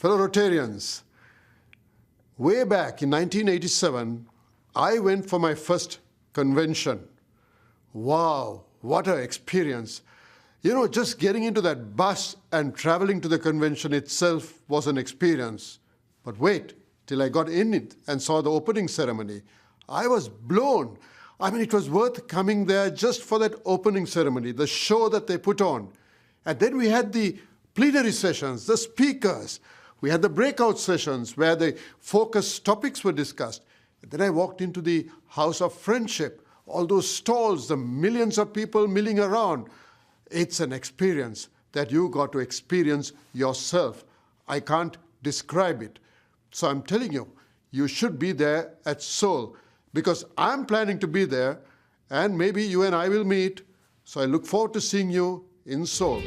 Fellow Rotarians, way back in 1987, I went for my first convention. Wow, what an experience. You know, just getting into that bus and traveling to the convention itself was an experience. But wait, till I got in it and saw the opening ceremony. I was blown. I mean, it was worth coming there just for that opening ceremony, the show that they put on. And then we had the plenary sessions, the speakers. We had the breakout sessions where the focus topics were discussed. And then I walked into the House of Friendship, all those stalls, the millions of people milling around. It's an experience that you got to experience yourself. I can't describe it. So I'm telling you, you should be there at Seoul, because I'm planning to be there, and maybe you and I will meet. So I look forward to seeing you in Seoul.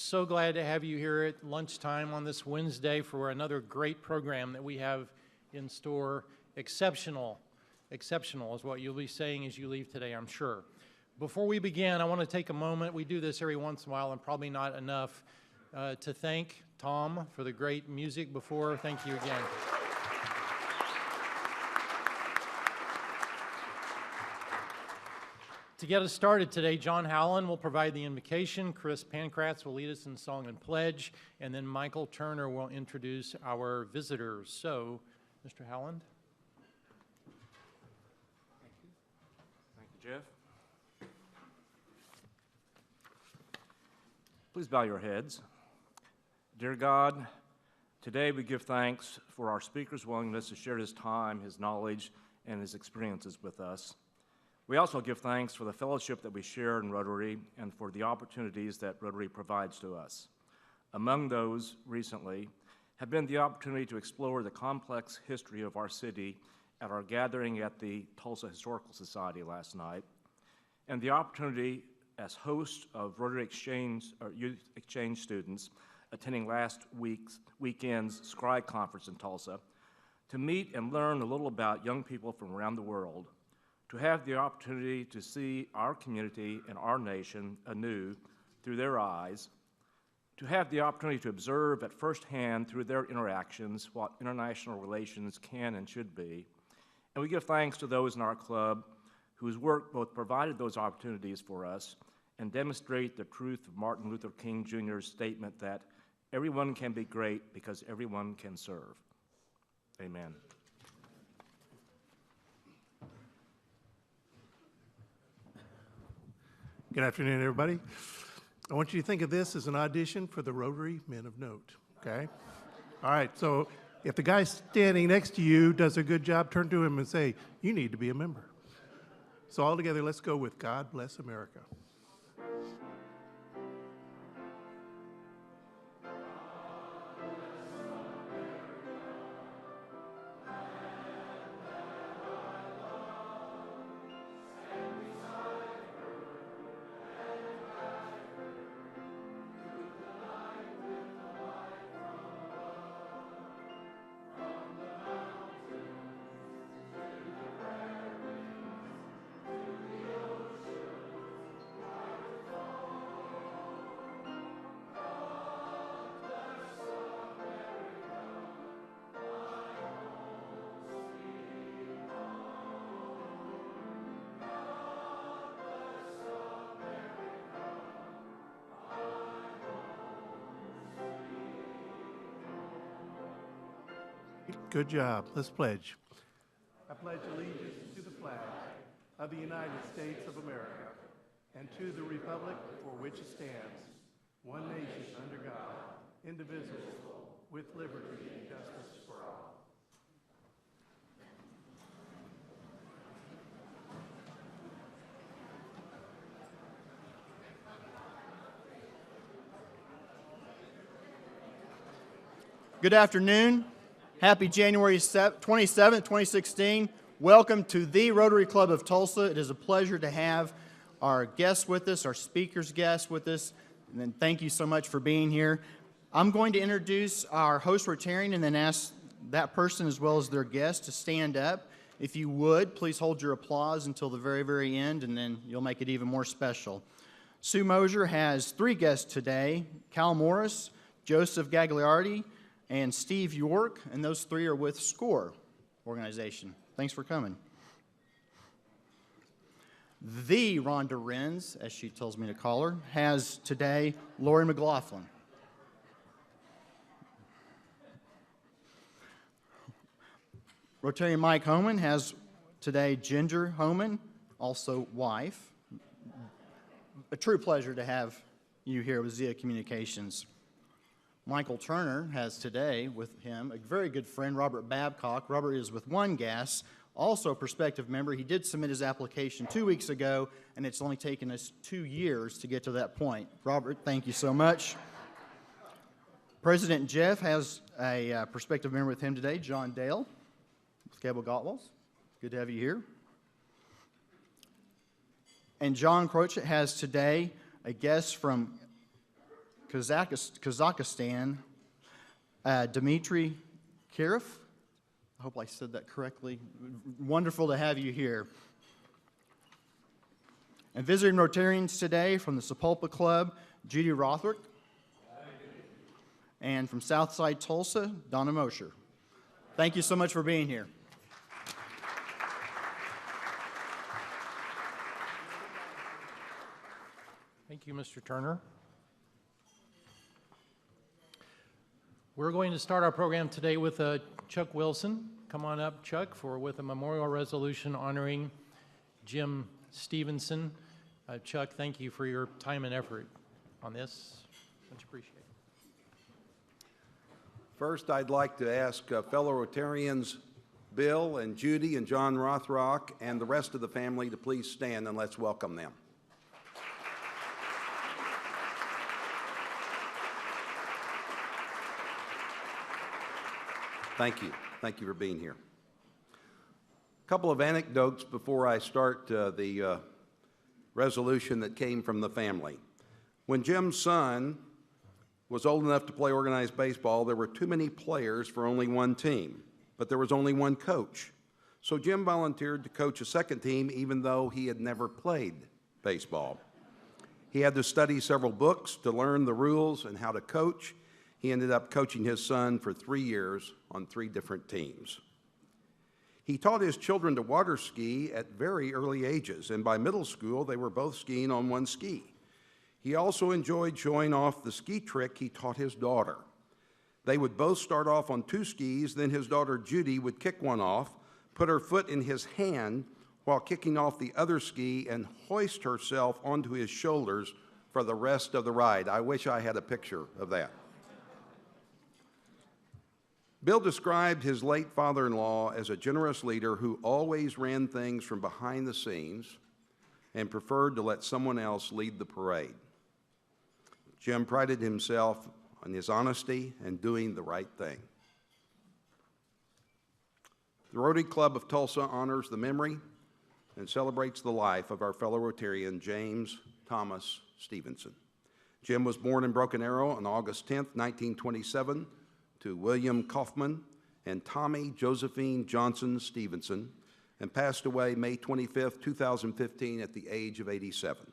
So glad to have you here at lunchtime on this Wednesday for another great program that we have in store. Exceptional is what you'll be saying as you leave today, I'm sure. Before we begin, I want to take a moment, we do this every once in a while and probably not enough, to thank Tom for the great music before. Thank you again. To get us started today, John Howland will provide the invocation, Chris Pankratz will lead us in song and pledge, and then Michael Turner will introduce our visitors. So, Mr. Howland. Thank you, Jeff. Please bow your heads. Dear God, today we give thanks for our speaker's willingness to share his time, his knowledge, and his experiences with us. We also give thanks for the fellowship that we share in Rotary and for the opportunities that Rotary provides to us. Among those recently have been the opportunity to explore the complex history of our city at our gathering at the Tulsa Historical Society last night, and the opportunity as host of Rotary Exchange or Youth Exchange students attending last weekend's SCRI conference in Tulsa to meet and learn a little about young people from around the world, to have the opportunity to see our community and our nation anew through their eyes, to have the opportunity to observe at first hand through their interactions what international relations can and should be. And we give thanks to those in our club whose work both provided those opportunities for us and demonstrate the truth of Martin Luther King Jr.'s statement that everyone can be great because everyone can serve. Amen. Good afternoon, everybody. I want you to think of this as an audition for the Rotary Men of Note, okay? All right, so if the guy standing next to you does a good job, turn to him and say, you need to be a member. So all together, let's go with God Bless America. Good job. Let's pledge. I pledge allegiance to the flag of the United States of America and to the republic for which it stands, one nation under God, indivisible, with liberty and justice for all. Good afternoon. Happy January 27th, 2016. Welcome to the Rotary Club of Tulsa. It is a pleasure to have our guests with us, our speakers guests with us, and then thank you so much for being here. I'm going to introduce our host Rotarian and then ask that person as well as their guest to stand up If you would, please hold your applause until the very, very end, and then you'll make it even more special. Sue Mosier has 3 guests today: Cal Morris, Joseph Gagliardi, and Steve York, and those 3 are with SCORE organization. Thanks for coming. The Rhonda Renz, as she tells me to call her, has today Lori McLaughlin. Rotarian Mike Homan has today Ginger Homan, also wife. A true pleasure to have you here with Zia Communications. Michael Turner has today with him a very good friend, Robert Babcock. Robert is with One Gas, also a prospective member. He did submit his application 2 weeks ago, and it's only taken us 2 years to get to that point. Robert, thank you so much. President Jeff has a prospective member with him today, John Dale with Cable Gotwals. Good to have you here. And John Crochet has today a guest from Kazakhstan, Dmitry Kirov. I hope I said that correctly. Wonderful to have you here. And visiting Rotarians today from the Sepulpa Club, Judy Rothrick. And from Southside Tulsa, Donna Mosher. Thank you so much for being here. Thank you, Mr. Turner. We're going to start our program today with Chuck Wilson. Come on up, Chuck, with a memorial resolution honoring Jim Stevenson. Chuck, thank you for your time and effort on this. Much appreciated. First, I'd like to ask fellow Rotarians Bill and Judy and John Rothrock and the rest of the family to please stand, and let's welcome them. Thank you. Thank you for being here. A couple of anecdotes before I start the resolution that came from the family. When Jim's son was old enough to play organized baseball, there were too many players for only one team, but there was only one coach. So Jim volunteered to coach a second team even though he had never played baseball. He had to study several books to learn the rules and how to coach. He ended up coaching his son for 3 years on 3 different teams. He taught his children to water ski at very early ages, and by middle school, they were both skiing on one ski. He also enjoyed showing off the ski trick he taught his daughter. They would both start off on 2 skis, then his daughter Judy would kick one off, put her foot in his hand while kicking off the other ski, and hoist herself onto his shoulders for the rest of the ride. I wish I had a picture of that. Bill described his late father-in-law as a generous leader who always ran things from behind the scenes and preferred to let someone else lead the parade. Jim prided himself on his honesty and doing the right thing. The Rotary Club of Tulsa honors the memory and celebrates the life of our fellow Rotarian, James Thomas Stevenson. Jim was born in Broken Arrow on August 10, 1927, to William Kaufman and Tommy Josephine Johnson Stevenson, and passed away May 25, 2015 at the age of 87.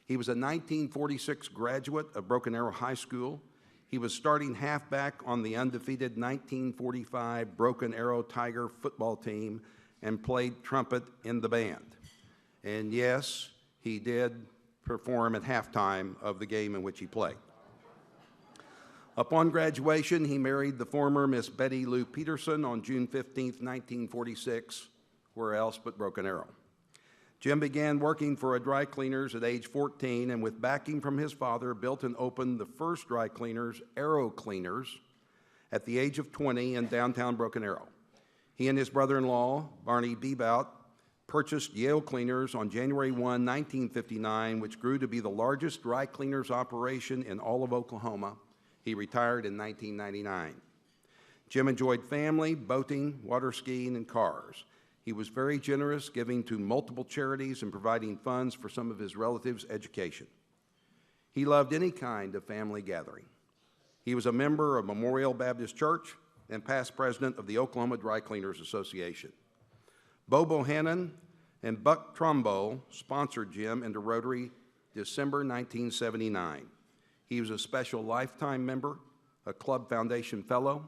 He was a 1946 graduate of Broken Arrow High School. He was starting halfback on the undefeated 1945 Broken Arrow Tiger football team and played trumpet in the band. And yes, he did perform at halftime of the game in which he played. Upon graduation, he married the former Miss Betty Lou Peterson on June 15, 1946, where else but Broken Arrow. Jim began working for a dry cleaners at age 14, and with backing from his father, built and opened the first dry cleaners, Arrow Cleaners, at the age of 20 in downtown Broken Arrow. He and his brother-in-law, Barney Bebout, purchased Yale Cleaners on January 1, 1959, which grew to be the largest dry cleaners operation in all of Oklahoma. He retired in 1999. Jim enjoyed family, boating, water skiing, and cars. He was very generous, giving to multiple charities and providing funds for some of his relatives' education. He loved any kind of family gathering. He was a member of Memorial Baptist Church and past president of the Oklahoma Dry Cleaners Association. Bo Bohannon and Buck Trumbo sponsored Jim into Rotary December 1979. He was a special lifetime member, a Club Foundation Fellow,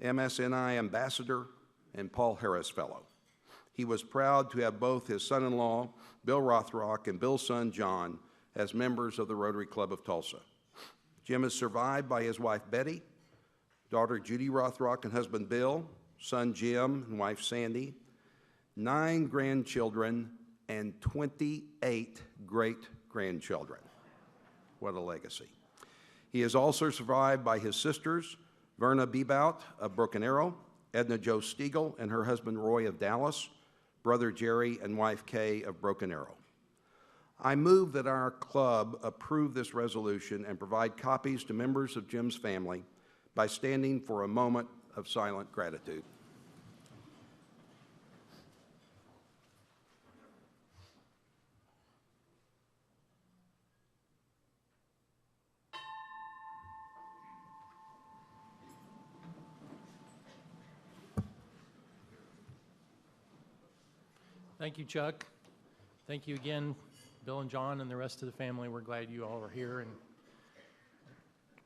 MSNI Ambassador, and Paul Harris Fellow. He was proud to have both his son-in-law, Bill Rothrock, and Bill's son, John, as members of the Rotary Club of Tulsa. Jim is survived by his wife, Betty, daughter Judy Rothrock and husband Bill, son Jim and wife Sandy, 9 grandchildren, and 28 great-grandchildren. What a legacy. He is also survived by his sisters, Verna Bebout of Broken Arrow, Edna Jo Stiegel and her husband Roy of Dallas, brother Jerry and wife Kay of Broken Arrow. I move that our club approve this resolution and provide copies to members of Jim's family by standing for a moment of silent gratitude. Thank you, Chuck. Thank you again, Bill and John and the rest of the family. We're glad you all are here and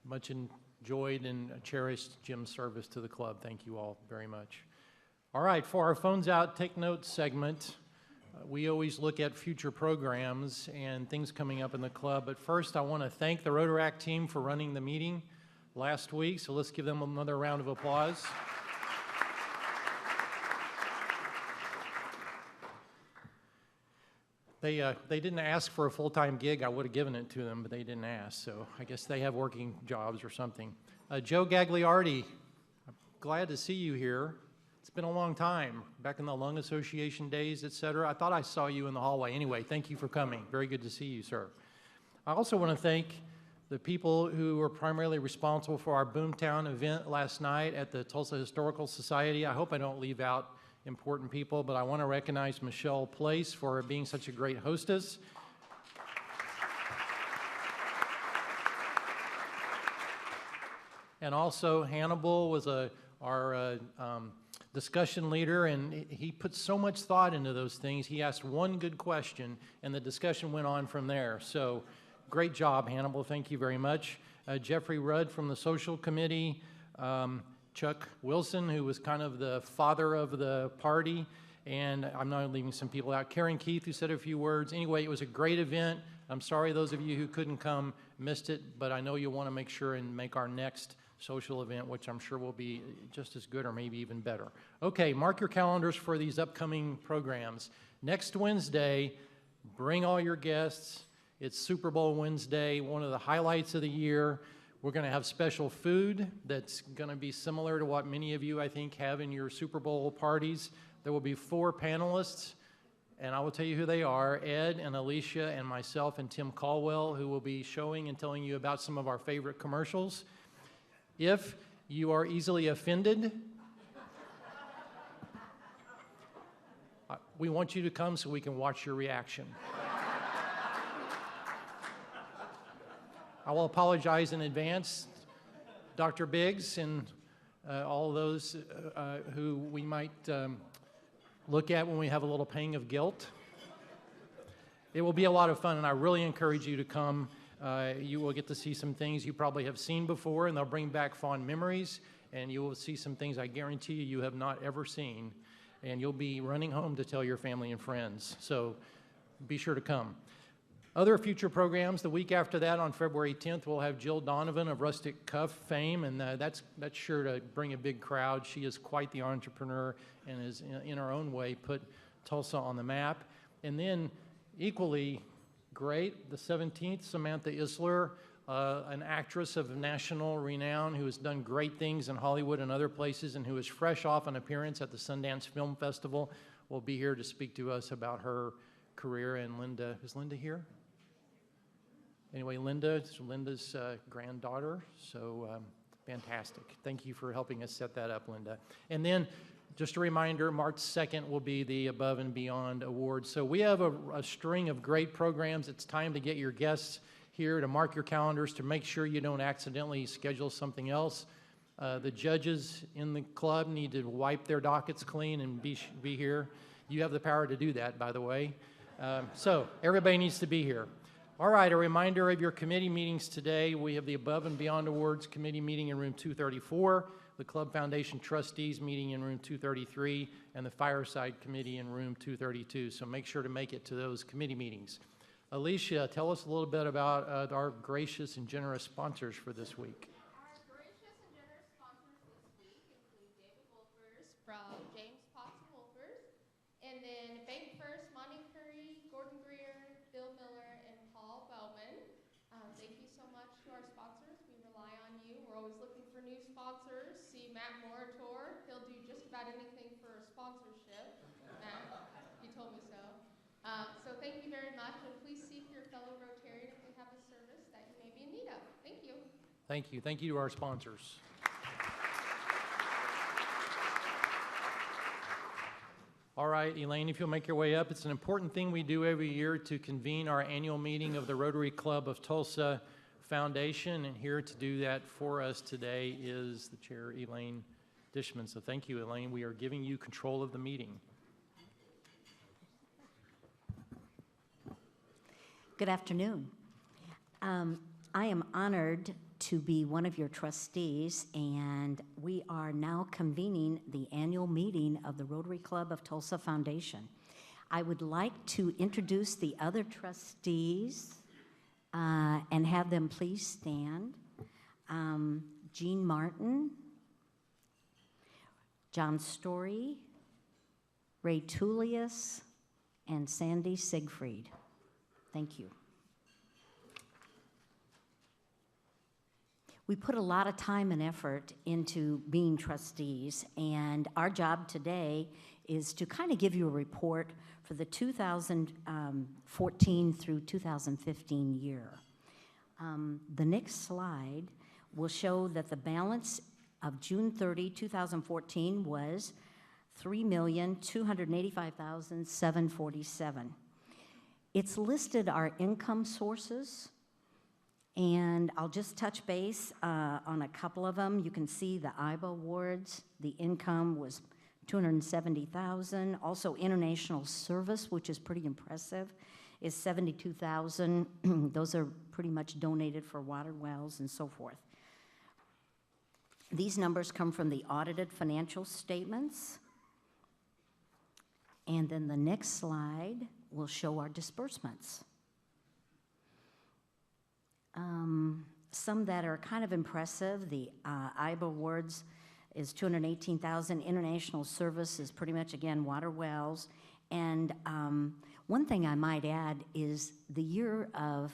much enjoyed and cherished Jim's service to the club. Thank you all very much. All right, for our Phones Out, Take Notes segment, we always look at future programs and things coming up in the club. But first, I want to thank the Rotaract team for running the meeting last week. So let's give them another round of applause. They didn't ask for a full-time gig. I would have given it to them, but they didn't ask. So I guess they have working jobs or something. Joe Gagliardi, I'm glad to see you here. It's been a long time, back in the Lung Association days, et cetera. I thought I saw you in the hallway. Anyway, thank you for coming. Very good to see you, sir. I also want to thank the people who were primarily responsible for our Boomtown event last night at the Tulsa Historical Society. I hope I don't leave out important people, but I want to recognize Michelle Place for being such a great hostess. And also Hannibal was our discussion leader, and he put so much thought into those things. He asked one good question, and the discussion went on from there. So great job, Hannibal. Thank you very much. Jeffrey Rudd from the Social Committee, Chuck Wilson, who was kind of the father of the party, and I'm not leaving some people out. Karen Keith, who said a few words. Anyway, it was a great event. I'm sorry those of you who couldn't come missed it, but I know you'll want to make sure and make our next social event, which I'm sure will be just as good or maybe even better. Okay, mark your calendars for these upcoming programs. Next Wednesday, bring all your guests. It's Super Bowl Wednesday, one of the highlights of the year. We're going to have special food that's going to be similar to what many of you, I think, have in your Super Bowl parties. There will be 4 panelists, and I will tell you who they are, Ed and Alicia and myself and Tim Caldwell, who will be showing and telling you about some of our favorite commercials. If you are easily offended, we want you to come so we can watch your reaction. I will apologize in advance, Dr. Biggs and all of those who we might look at when we have a little pang of guilt. It will be a lot of fun, and I really encourage you to come. You will get to see some things you probably have seen before, and they'll bring back fond memories, and you will see some things I guarantee you have not ever seen, and you'll be running home to tell your family and friends. So be sure to come. Other future programs, the week after that, on February 10th, we'll have Jill Donovan of Rustic Cuff fame, and that's sure to bring a big crowd. She is quite the entrepreneur and has, in her own way, put Tulsa on the map. And then, equally great, the 17th, Samantha Isler, an actress of national renown who has done great things in Hollywood and other places and who is fresh off an appearance at the Sundance Film Festival, will be here to speak to us about her career. And Linda, is Linda here? Anyway, Linda's granddaughter, so fantastic. Thank you for helping us set that up, Linda. And then, just a reminder, March 2nd will be the Above and Beyond Awards. So we have a string of great programs. It's time to get your guests here, to mark your calendars, to make sure you don't accidentally schedule something else. The judges in the club need to wipe their dockets clean and be here. You have the power to do that, by the way. So everybody needs to be here. All right, a reminder of your committee meetings today. We have the Above and Beyond Awards Committee meeting in room 234, the Club Foundation Trustees meeting in room 233, and the Fireside Committee in room 232. So make sure to make it to those committee meetings. Alicia, tell us a little bit about our gracious and generous sponsors for this week. Our gracious and generous sponsors this week include David Wolfers from James Potts and Wolfers, and then Bank First, Monty Curry, Gordon Greer, Bill Miller, and Paul Bowman. Thank you so much to our sponsors. We rely on you. We're always looking for new sponsors. See Matt Moritor. He'll do just about anything for a sponsorship. Matt, he told me so. So thank you very much, and please seek your fellow Rotarian if we have a service that you may be in need of. Thank you. Thank you. Thank you to our sponsors. All right, Elaine, if you'll make your way up. It's an important thing we do every year to convene our annual meeting of the Rotary Club of Tulsa Foundation, and here to do that for us today is the chair, Elaine Dishman. So thank you, Elaine. We are giving you control of the meeting. Good afternoon. I am honored to be one of your trustees, and we are now convening the annual meeting of the Rotary Club of Tulsa Foundation. I would like to introduce the other trustees and have them please stand. Jean Martin, John Story, Ray Tullius, and Sandy Siegfried. Thank you. We put a lot of time and effort into being trustees, and our job today is to kind of give you a report for the 2014 through 2015 year. The next slide will show that the balance of June 30, 2014 was $3,285,747. It's listed our income sources, and I'll just touch base on a couple of them. You can see the IBA awards. The income was $270,000. Also, international service, which is pretty impressive, is $72,000. Those are pretty much donated for water wells and so forth. These numbers come from the audited financial statements. And then the next slide will show our disbursements. Some that are kind of impressive, the IBA awards is $218,000. International service is pretty much, again, water wells. And one thing I might add is the year of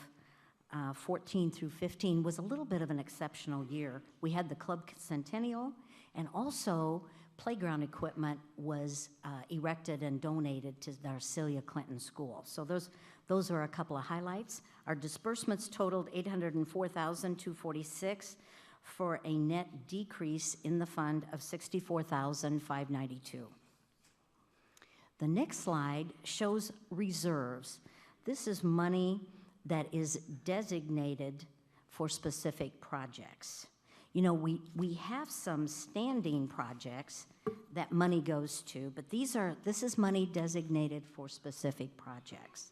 14 through 15 was a little bit of an exceptional year. We had the Club Centennial, and also playground equipment was erected and donated to the Celia Clinton School. So those are a couple of highlights. Our disbursements totaled $804,246 for a net decrease in the fund of $64,592. The next slide shows reserves. This is money that is designated for specific projects. You know, we have some standing projects that money goes to, but this is money designated for specific projects.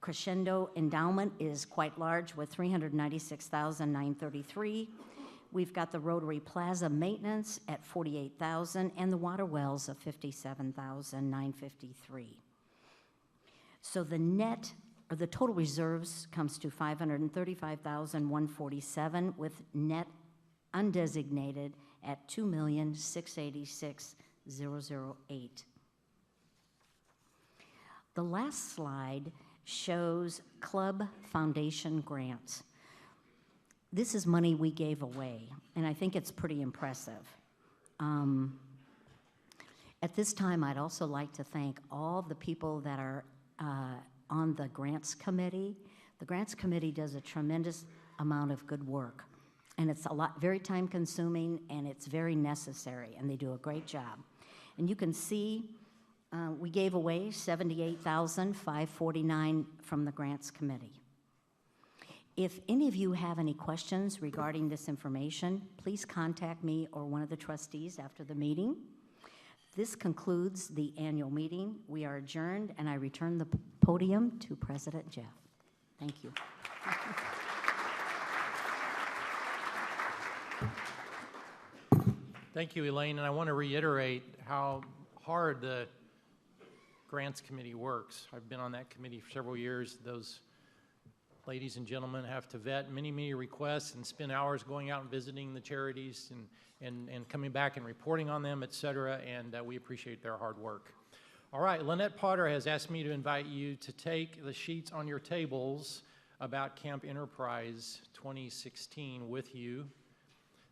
Crescendo endowment is quite large with $396,933. We've got the Rotary Plaza maintenance at $48,000 and the water wells of $57,953. So the net, or the total reserves, comes to $535,147 with net undesignated at $2,686,008. The last slide shows Club Foundation grants. This is money we gave away, and I think it's pretty impressive. At this time, I'd also like to thank all the people that are on the Grants Committee. The Grants Committee does a tremendous amount of good work, and it's very time-consuming, and it's very necessary, and they do a great job. And you can see we gave away $78,549 from the Grants Committee. If any of you have any questions regarding this information, please contact me or one of the trustees after the meeting. This concludes the annual meeting. We are adjourned, and I return the podium to President Jeff. Thank you. Thank you, Elaine, and I want to reiterate how hard the Grants Committee works. I've been on that committee for several years. Those ladies and gentlemen have to vet many, many requests and spend hours going out and visiting the charities and coming back and reporting on them, et cetera, and we appreciate their hard work. All right, Lynette Potter has asked me to invite you to take the sheets on your tables about Camp Enterprise 2016 with you.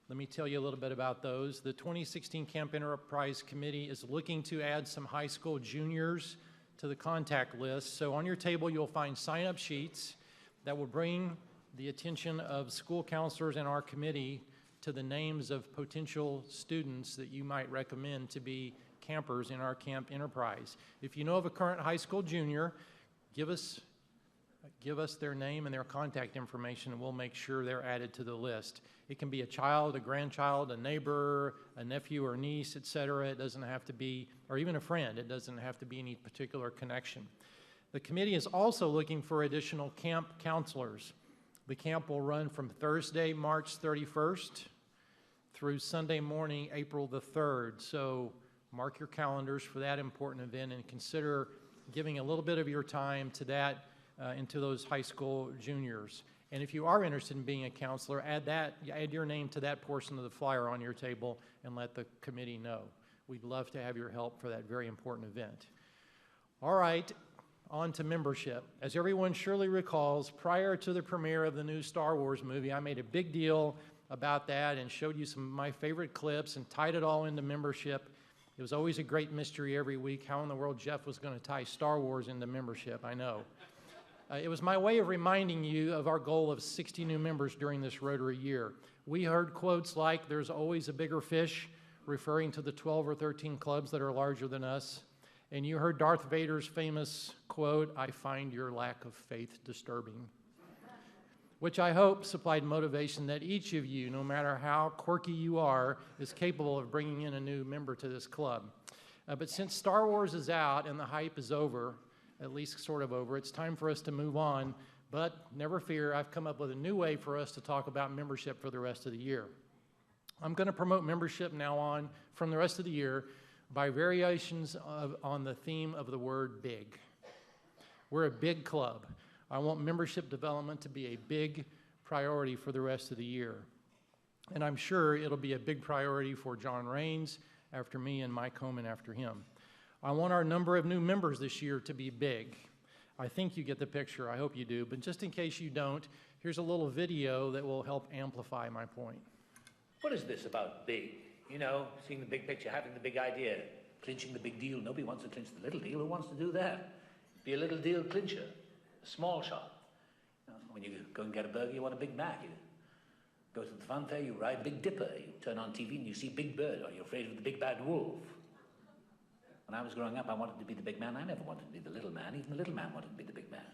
Let me tell you a little bit about those. The 2016 Camp Enterprise Committee is looking to add some high school juniors to the contact list. So on your table, you'll find sign-up sheets that will bring the attention of school counselors and our committee to the names of potential students that you might recommend to be campers in our Camp Enterprise. If you know of a current high school junior, give us their name and their contact information, and we'll make sure they're added to the list. It can be a child, a grandchild, a neighbor, a nephew or niece, et cetera. It doesn't have to be, or even a friend. It doesn't have to be any particular connection. The committee is also looking for additional camp counselors. The camp will run from Thursday, March 31st through Sunday morning, April the 3rd. So mark your calendars for that important event and consider giving a little bit of your time to that and to those high school juniors. And if you are interested in being a counselor, add your name to that portion of the flyer on your table and let the committee know. We'd love to have your help for that very important event. All right, on to membership. As everyone surely recalls, prior to the premiere of the new Star Wars movie, I made a big deal about that and showed you some of my favorite clips and tied it all into membership. It was always a great mystery every week how in the world Jeff was going to tie Star Wars into membership, I know. It was my way of reminding you of our goal of 60 new members during this Rotary year. We heard quotes like, "There's always a bigger fish," referring to the 12 or 13 clubs that are larger than us. And you heard Darth Vader's famous quote, "I find your lack of faith disturbing," which I hope supplied motivation that each of you, no matter how quirky you are, is capable of bringing in a new member to this club. But since Star Wars is out and the hype is over, at least sort of over, it's time for us to move on. But never fear, I've come up with a new way for us to talk about membership for the rest of the year. I'm going to promote membership now on from the rest of the year by variations on the theme of the word big. We're a big club. I want membership development to be a big priority for the rest of the year. And I'm sure it'll be a big priority for John Raines after me and Mike Homan after him. I want our number of new members this year to be big. I think you get the picture. I hope you do. But just in case you don't, here's a little video that will help amplify my point. What is this about big? You know, seeing the big picture, having the big idea, clinching the big deal. Nobody wants to clinch the little deal. Who wants to do that? Be a little deal clincher, a small shop. You know, when you go and get a burger, you want a Big Mac. You go to the fun fair, you ride Big Dipper. You turn on TV and you see Big Bird, or you're afraid of the big bad wolf. When I was growing up, I wanted to be the big man. I never wanted to be the little man. Even the little man wanted to be the big man.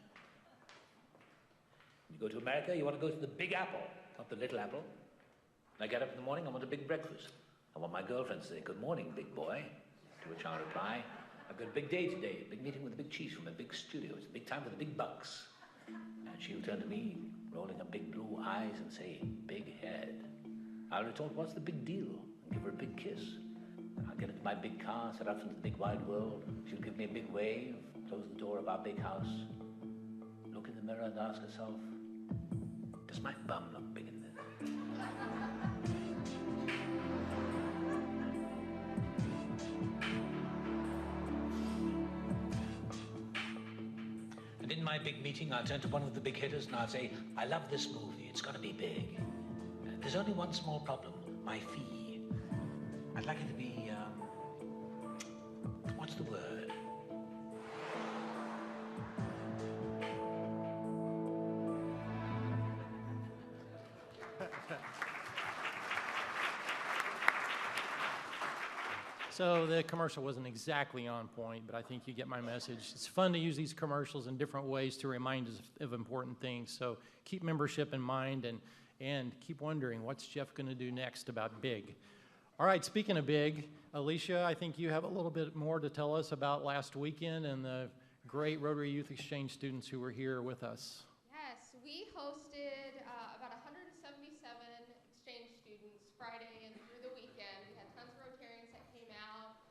When you go to America, you want to go to the Big Apple, not the Little Apple. When I get up in the morning, I want a big breakfast. I want my girlfriend to say, "Good morning, big boy," to which I reply, "I've got a big day today, a big meeting with the big chiefs from a big studio. It's a big time for the big bucks." And she'll turn to me, rolling her big blue eyes and say, "Big head." I'll retort, "What's the big deal?" and give her a big kiss. I'll get into my big car, set off into the big wide world. She'll give me a big wave, close the door of our big house, look in the mirror and ask herself, "Does my bum look big in this?" And in my big meeting, I'll turn to one of the big hitters and I'll say, "I love this movie. It's got to be big. There's only one small problem, my fee. I'd like it to be, what's the word? So the commercial wasn't exactly on point, but I think you get my message. It's fun to use these commercials in different ways to remind us of important things. So keep membership in mind and keep wondering, what's Jeff going to do next about big? All right, speaking of big, Alicia, I think you have a little bit more to tell us about last weekend and the great Rotary Youth Exchange students who were here with us. Yes, we hosted about 177 exchange students Friday and through the weekend. We had tons of Rotarians that came out.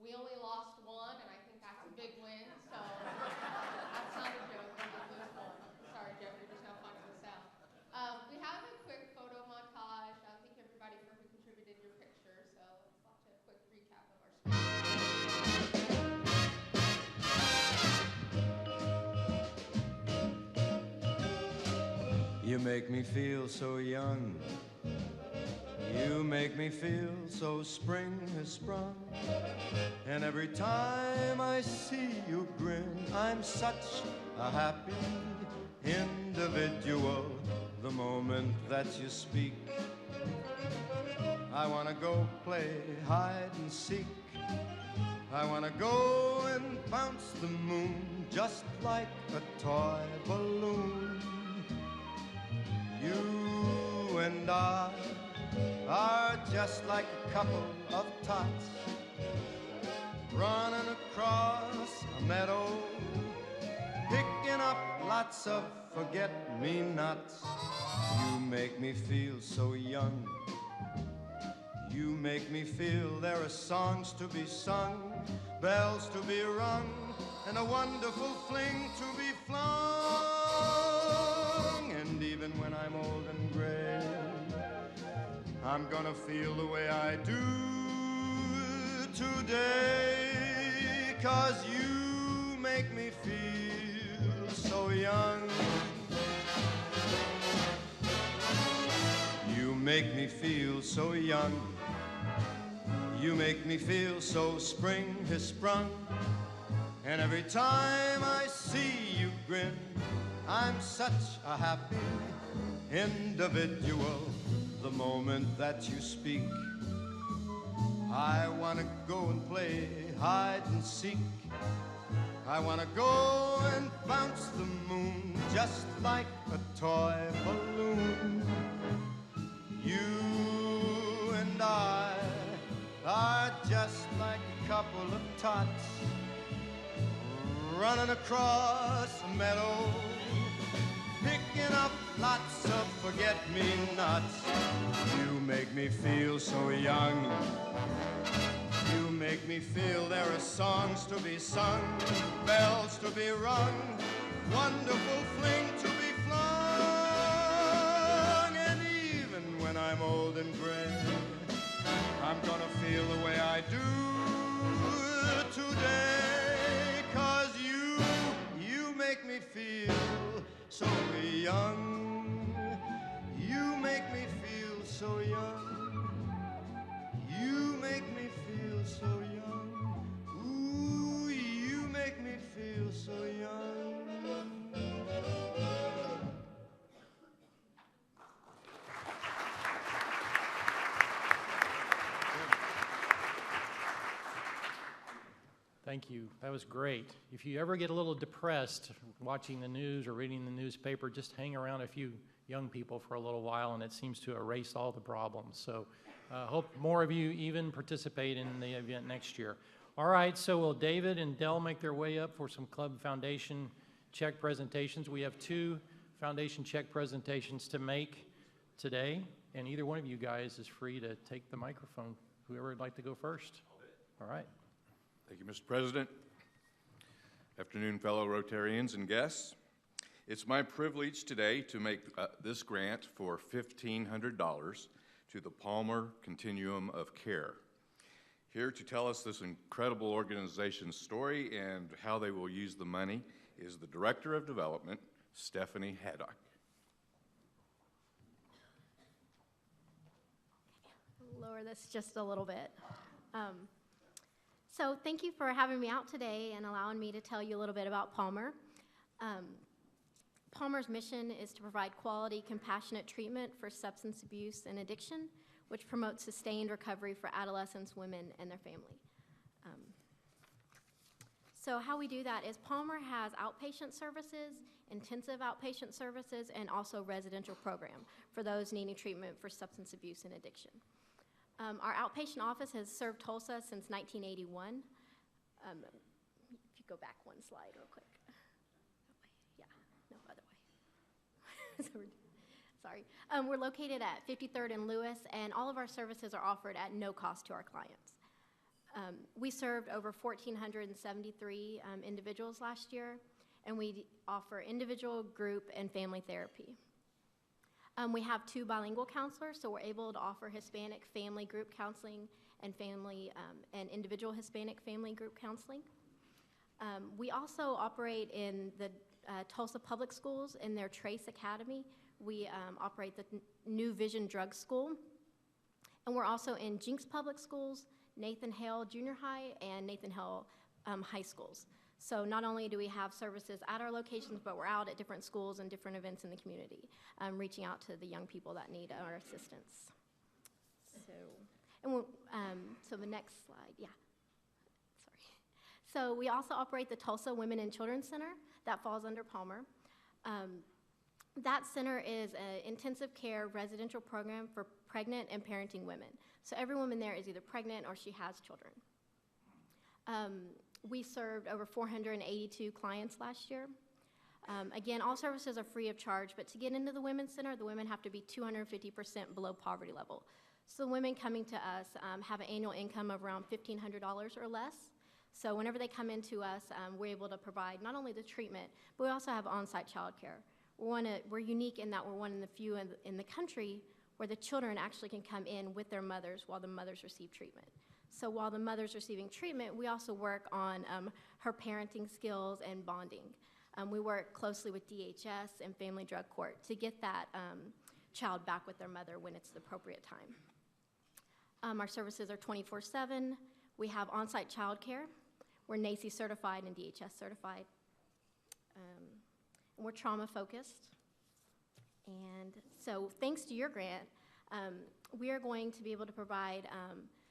We only lost one, and I think that's a big win, so that's not a joke. We did lose one. Sorry, Jeff, you're just now finding this out. We have a quick photo montage. Thank you, everybody, for who contributed your picture. So let's watch a quick recap of our You make me feel so young. You make me feel so spring has sprung. And every time I see you grin, I'm such a happy individual. The moment that you speak, I wanna go play hide and seek. I wanna go and bounce the moon just like a toy balloon. You and I are just like a couple of tots running across a meadow, picking up lots of forget-me-nots. You make me feel so young. You make me feel there are songs to be sung, bells to be rung, and a wonderful fling to be flung. And even when I'm old and gray, I'm gonna feel the way I do today, 'cause you make me feel so young. You make me feel so young. You make me feel so spring has sprung. And every time I see you grin, I'm such a happy individual. The moment that you speak, I wanna go and play hide and seek. I wanna go and bounce the moon just like a toy balloon. You and I are just like a couple of tots running across a meadow, picking up lots of forget-me-nots. You make me feel so young. You make me feel there are songs to be sung, bells to be rung, wonderful fling to be flung. And even when I'm old and gray, I'm gonna feel the way I do today, 'cause you make me feel so young. You make me feel so young. You make me feel so young. Ooh, you make me feel so young. Thank you. That was great. If you ever get a little depressed watching the news or reading the newspaper, just hang around a few young people for a little while, and it seems to erase all the problems. So hope more of you even participate in the event next year. All right, so will David and Dell make their way up for some Club Foundation check presentations? We have 2 Foundation check presentations to make today, and either one of you guys is free to take the microphone. Whoever would like to go first. All right. Thank you, Mr. President. Afternoon, fellow Rotarians and guests. It's my privilege today to make this grant for $1,500 to the Palmer Continuum of Care. Here to tell us this incredible organization's story and how they will use the money is the Director of Development, Stephanie Haddock. Lower this just a little bit. So thank you for having me out today and allowing me to tell you a little bit about Palmer. Palmer's mission is to provide quality, compassionate treatment for substance abuse and addiction, which promotes sustained recovery for adolescents, women, and their family. So how we do that is Palmer has outpatient services, intensive outpatient services, and also residential program for those needing treatment for substance abuse and addiction. Our outpatient office has served Tulsa since 1981. If you go back one slide real quick. Yeah, no, other way. Sorry. We're located at 53rd and Lewis, and all of our services are offered at no cost to our clients. We served over 1,473 individuals last year, and we offer individual, group, and family therapy. We have 2 bilingual counselors, so we're able to offer Hispanic family group counseling and and individual Hispanic family group counseling. We also operate in the Tulsa Public Schools in their Trace Academy. We operate the New Vision Drug School, and we're also in Jinx Public Schools, Nathan Hale Junior High, and Nathan Hale High Schools. So not only do we have services at our locations, but we're out at different schools and different events in the community, reaching out to the young people that need our assistance. So the next slide, yeah. Sorry. So we also operate the Tulsa Women and Children's Center that falls under Palmer. That center is an intensive care residential program for pregnant and parenting women. So every woman there is either pregnant or she has children. We served over 482 clients last year. Again, all services are free of charge, but to get into the Women's Center, the women have to be 250% below poverty level. So the women coming to us have an annual income of around $1,500 or less. So whenever they come into us, we're able to provide not only the treatment, but we also have on-site childcare. We're unique in that we're one of the few in the country where the children actually can come in with their mothers while the mothers receive treatment. So while the mother's receiving treatment, we also work on her parenting skills and bonding. We work closely with DHS and Family Drug Court to get that child back with their mother when it's the appropriate time. Our services are 24/7. We have on-site child care. We're NACI certified and DHS certified. And we're trauma focused. And so thanks to your grant, we are going to be able to provide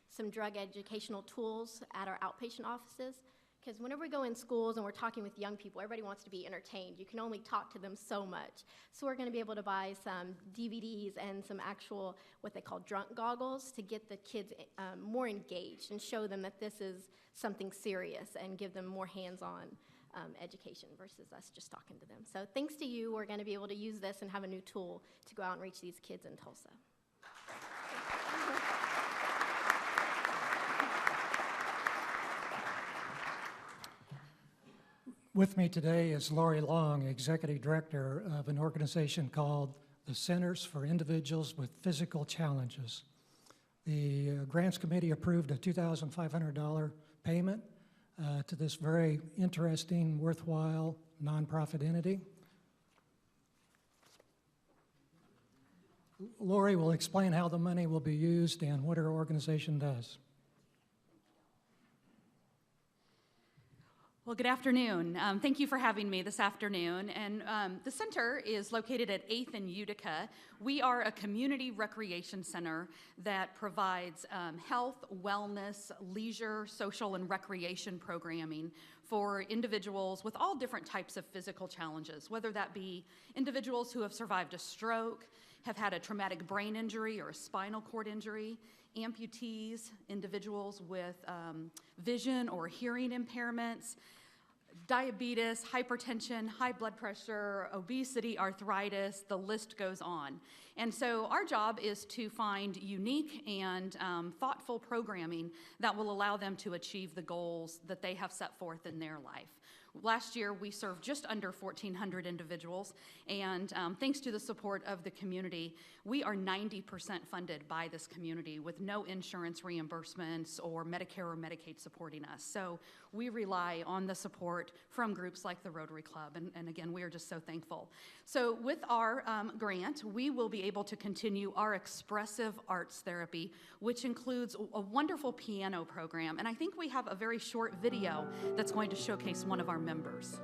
some drug educational tools at our outpatient offices. Because whenever we go in schools and we're talking with young people, everybody wants to be entertained. You can only talk to them so much. So we're going to be able to buy some DVDs and some actual, what they call drunk goggles, to get the kids more engaged and show them that this is something serious and give them more hands-on education versus us just talking to them. So thanks to you, we're going to be able to use this and have a new tool to go out and reach these kids in Tulsa. With me today is Lori Long, Executive Director of an organization called the Centers for Individuals with Physical Challenges. The Grants Committee approved a $2,500 payment to this very interesting, worthwhile nonprofit entity. Lori will explain how the money will be used and what her organization does. Well, good afternoon. Thank you for having me this afternoon. And the center is located at 8th and Utica. We are a community recreation center that provides health, wellness, leisure, social, and recreation programming for individuals with all different types of physical challenges, whether that be individuals who have survived a stroke, have had a traumatic brain injury or a spinal cord injury, amputees, individuals with vision or hearing impairments, diabetes, hypertension, high blood pressure, obesity, arthritis, the list goes on. And so our job is to find unique and thoughtful programming that will allow them to achieve the goals that they have set forth in their life. Last year, we served just under 1,400 individuals, and thanks to the support of the community, we are 90% funded by this community with no insurance reimbursements or Medicare or Medicaid supporting us. So we rely on the support from groups like the Rotary Club, and again, we are just so thankful. So with our grant, we will be able to continue our expressive arts therapy, which includes a wonderful piano program, and I think we have a very short video that's going to showcase one of our members.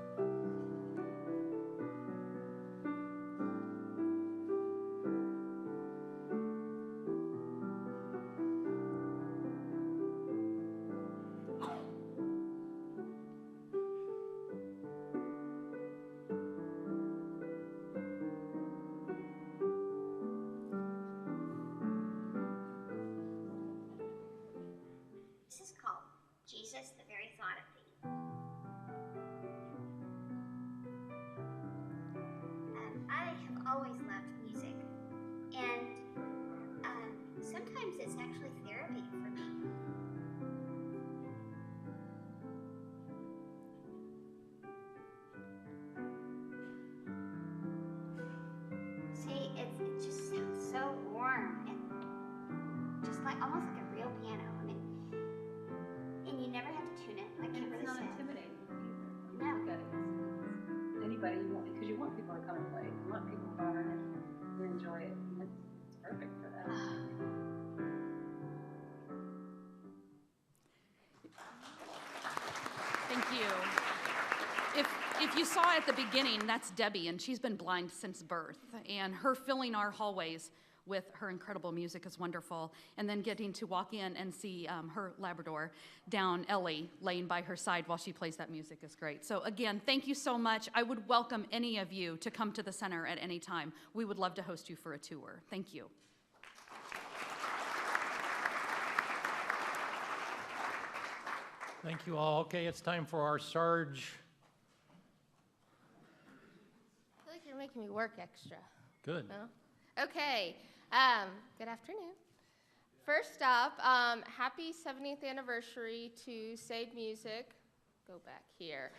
just the very thought of it. I have always loved music, and sometimes it's actually therapy for me. See, it just sounds so warm and just like almost like a real piano. I mean, and you never have to tune it, like Kimberly said. It's not intimidating either. No. Look at it. It's anybody you want, because you want people to come and play. You want people to learn it, to enjoy it. And it's perfect for that. Thank you. If you saw at the beginning, that's Debbie, and she's been blind since birth. And her filling our hallways with her incredible music is wonderful. And then getting to walk in and see her Labrador down, Ellie, laying by her side while she plays that music is great. So again, thank you so much. I would welcome any of you to come to the center at any time. We would love to host you for a tour. Thank you. Thank you all. Okay, it's time for our Sarge. I feel like you're making me work extra. Good. No? Okay. Good afternoon. First up, happy 70th anniversary to Sade Music. Go back here.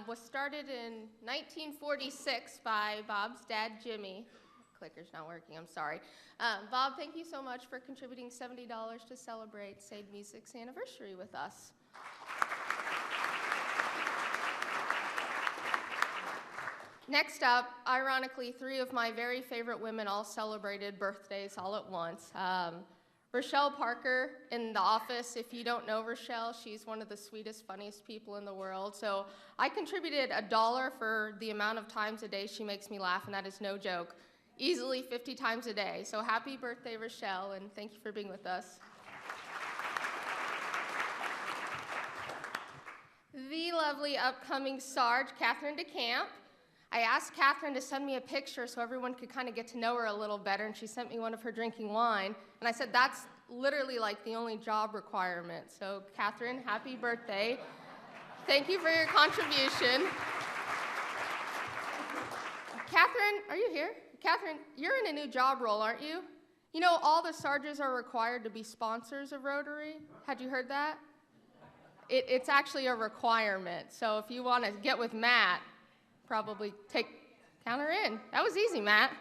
Was started in 1946 by Bob's dad, Jimmy. Clicker's not working, I'm sorry. Bob, thank you so much for contributing $70 to celebrate Sade Music's anniversary with us. Next up, ironically, 3 of my very favorite women all celebrated birthdays all at once. Rochelle Parker in the office. If you don't know Rochelle, she's one of the sweetest, funniest people in the world. So I contributed $1 for the amount of times a day she makes me laugh, and that is no joke. Easily 50 times a day. So happy birthday, Rochelle, and thank you for being with us. The lovely upcoming Sarge, Catherine DeCamp. I asked Catherine to send me a picture so everyone could kind of get to know her a little better, and she sent me one of her drinking wine. And I said, that's literally like the only job requirement. So Catherine, happy birthday. Thank you for your contribution. Catherine, are you here? Catherine, you're in a new job role, aren't you? You know, all the Sarges are required to be sponsors of Rotary. Had you heard that? It's actually a requirement. So if you want to get with Matt, probably count her in. That was easy, Matt.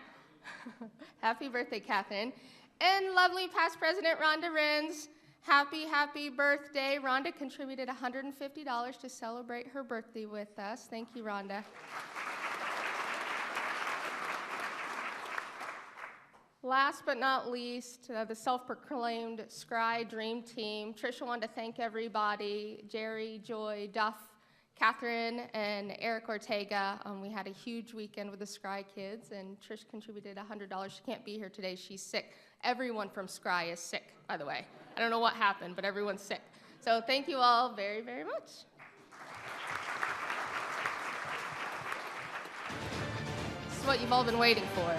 Happy birthday, Catherine. And lovely past president Rhonda Renz. Happy birthday. Rhonda contributed $150 to celebrate her birthday with us. Thank you, Rhonda. Last but not least, the self-proclaimed Scry Dream Team. Tricia wanted to thank everybody, Jerry, Joy, Duff, Catherine, and Eric Ortega. We had a huge weekend with the Scry kids, and Trish contributed $100. She can't be here today, she's sick. Everyone from Scry is sick, by the way. I don't know what happened, but everyone's sick. So thank you all very, very much. This is what you've all been waiting for.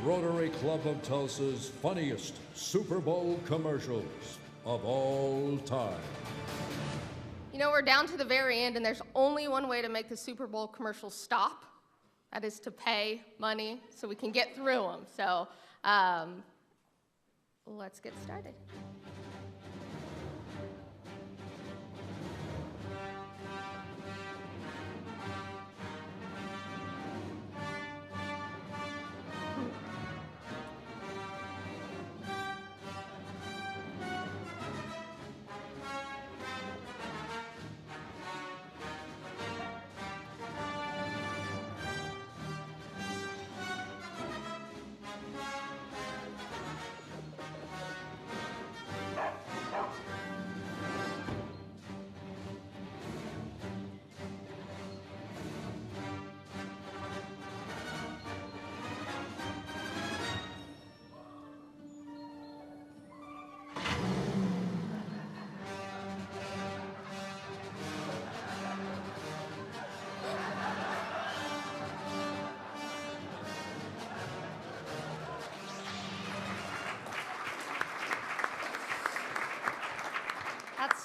Rotary Club of Tulsa's funniest Super Bowl commercials of all time. You know, we're down to the very end, and there's only one way to make the Super Bowl commercials stop. That is to pay money so we can get through them. So let's get started.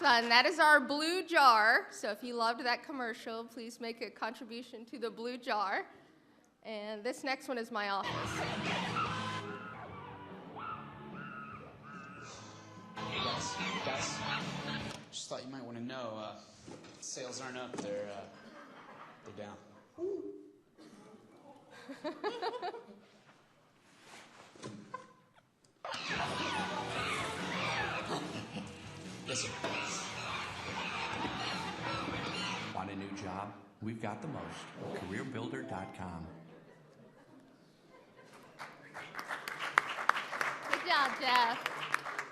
last one. That is our blue jar. So if you loved that commercial, please make a contribution to the blue jar. And this next one is my office. Guys, just thought you might want to know, sales aren't up, they're down. Yes, sir. Want a new job? We've got the most. CareerBuilder.com. Good job, Jeff.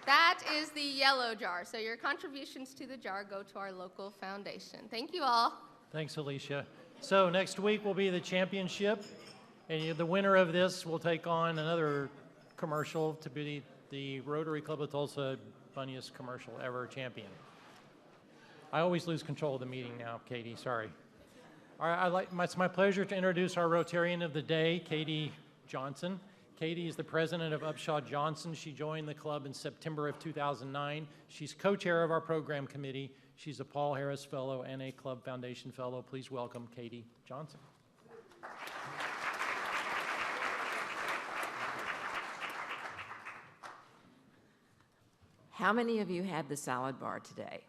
That is the yellow jar. So your contributions to the jar go to our local foundation. Thank you all. Thanks, Alicia. So next week will be the championship, and the winner of this will take on another commercial to be the Rotary Club of Tulsa funniest commercial ever champion. I always lose control of the meeting now, Katie, sorry. All right, it's my pleasure to introduce our Rotarian of the day, Katie Johnson. Katie is the president of Upshaw Johnson. She joined the club in September of 2009. She's co-chair of our program committee. She's a Paul Harris Fellow and a Club Foundation Fellow. Please welcome Katie Johnson. How many of you had the salad bar today?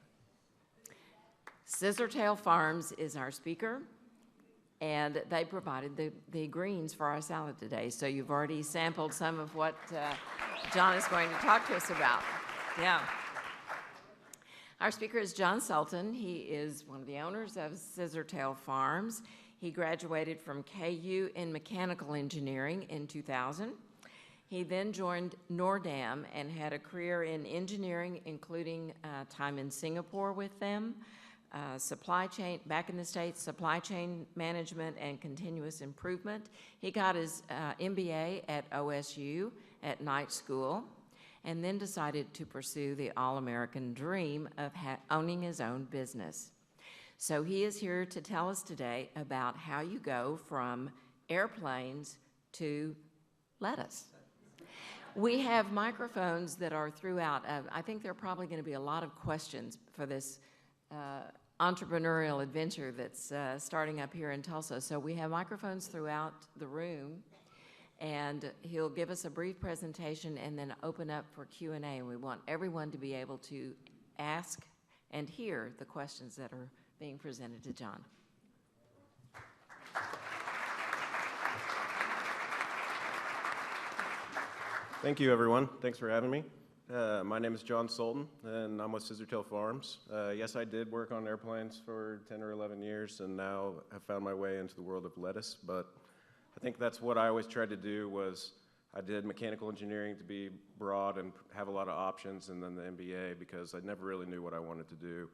Scissortail Farms is our speaker, and they provided the greens for our salad today. So you've already sampled some of what John is going to talk to us about. Yeah. Our speaker is John Sulton. He is one of the owners of Scissortail Farms. He graduated from KU in mechanical engineering in 2000. He then joined Nordam and had a career in engineering, including time in Singapore with them, supply chain, back in the States, supply chain management and continuous improvement. He got his MBA at OSU at night school, and then decided to pursue the all-American dream of owning his own business. So he is here to tell us today about how you go from airplanes to lettuce. We have microphones that are throughout. I think there are probably going to be a lot of questions for this entrepreneurial adventure that's starting up here in Tulsa. So we have microphones throughout the room, and he'll give us a brief presentation and then open up for Q&A. And we want everyone to be able to ask and hear the questions that are being presented to John. Thank you, everyone. Thanks for having me. My name is John Sulton, and I'm with Scissortail Farms. Yes, I did work on airplanes for 10 or 11 years, and now have found my way into the world of lettuce. But I think that's what I always tried to do. Was I did mechanical engineering to be broad and have a lot of options, and then the MBA because I never really knew what I wanted to do.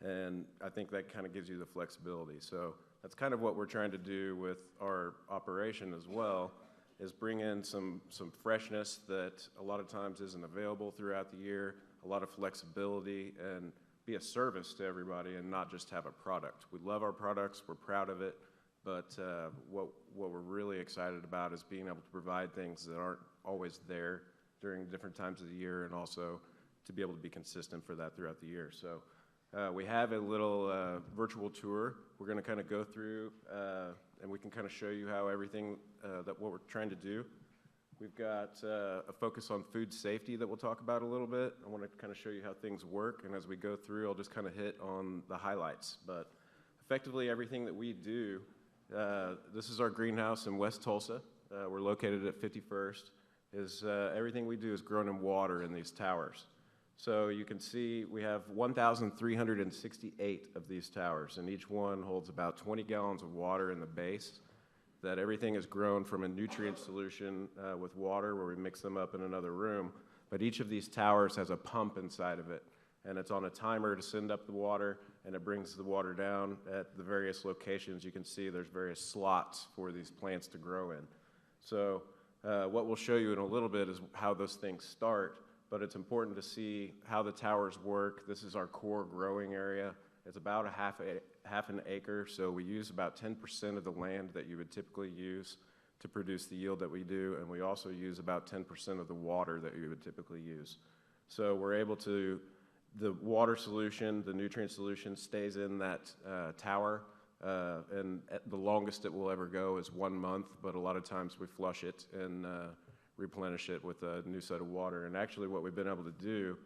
And I think that kind of gives you the flexibility. So that's kind of what we're trying to do with our operation as well, is bring in some freshness that a lot of times isn't available throughout the year, a lot of flexibility, and be a service to everybody and not just have a product. We love our products, we're proud of it, but what we're really excited about is being able to provide things that aren't always there during different times of the year, and also to be able to be consistent for that throughout the year. So we have a little virtual tour we're going to kind of go through, and we can kind of show you how everything, what we're trying to do. We've got a focus on food safety that we'll talk about a little bit. I want to kind of show you how things work, and as we go through, I'll just kind of hit on the highlights. But effectively, everything that we do, this is our greenhouse in West Tulsa. We're located at 51st. Everything we do is grown in water in these towers. So you can see we have 1,368 of these towers, and each one holds about 20 gallons of water in the base. That everything is grown from a nutrient solution with water where we mix them up in another room. But each of these towers has a pump inside of it, and it's on a timer to send up the water, and it brings the water down at the various locations. You can see there's various slots for these plants to grow in. So what we'll show you in a little bit is how those things start. But it's important to see how the towers work. This is our core growing area. It's about half an acre, so we use about 10% of the land that you would typically use to produce the yield that we do, and we also use about 10% of the water that you would typically use. So we're able to the water solution, the nutrient solution, stays in that tower, and at the longest it will ever go is 1 month, but a lot of times we flush it and replenish it with a new set of water. And actually what we've been able to do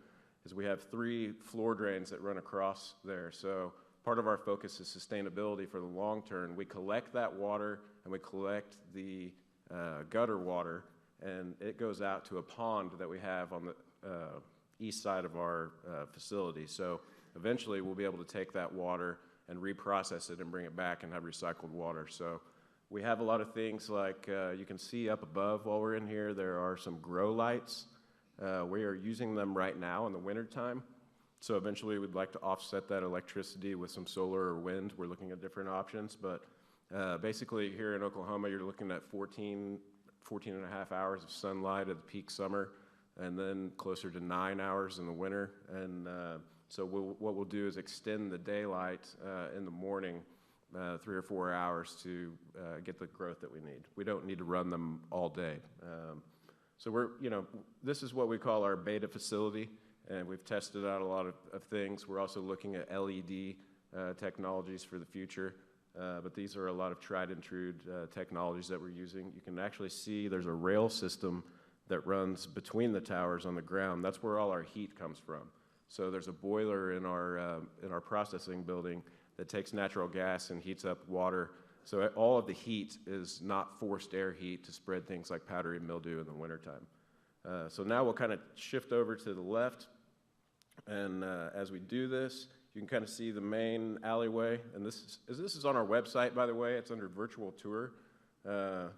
is we have 3 floor drains that run across there. So part of our focus is sustainability for the long term. We collect that water and we collect the gutter water, and it goes out to a pond that we have on the east side of our facility. So eventually we'll be able to take that water and reprocess it and bring it back and have recycled water. So we have a lot of things like you can see up above while we're in here, there are some grow lights. We are using them right now in the wintertime. So eventually we'd like to offset that electricity with some solar or wind. We're looking at different options, but basically here in Oklahoma, you're looking at 14 and a half hours of sunlight at the peak summer, and then closer to 9 hours in the winter. And so what we'll do is extend the daylight in the morning 3 or 4 hours to get the growth that we need. We don't need to run them all day. So this is what we call our beta facility, and we've tested out a lot of things. We're also looking at LED technologies for the future, but these are a lot of tried and true technologies that we're using. You can actually see there's a rail system that runs between the towers on the ground. That's where all our heat comes from. So there's a boiler in our processing building that takes natural gas and heats up water. So all of the heat is not forced air heat to spread things like powdery mildew in the wintertime. So now we'll kind of shift over to the left. And as we do this, you can kind of see the main alleyway. And this is on our website, by the way. It's under virtual tour.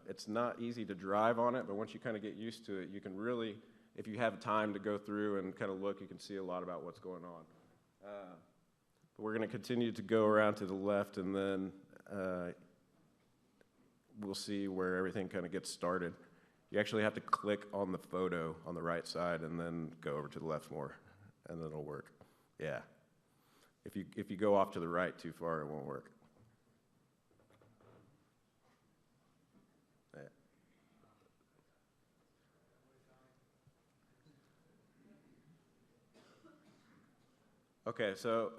It's not easy to drive on it, but once you kind of get used to it, you can really, if you have time to go through and kind of look, you can see a lot about what's going on. But we're going to continue to go around to the left, and then we'll see where everything kind of gets started. You actually have to click on the photo on the right side and then go over to the left more, and then it'll work. Yeah. If you go off to the right too far, it won't work. Yeah. Okay, so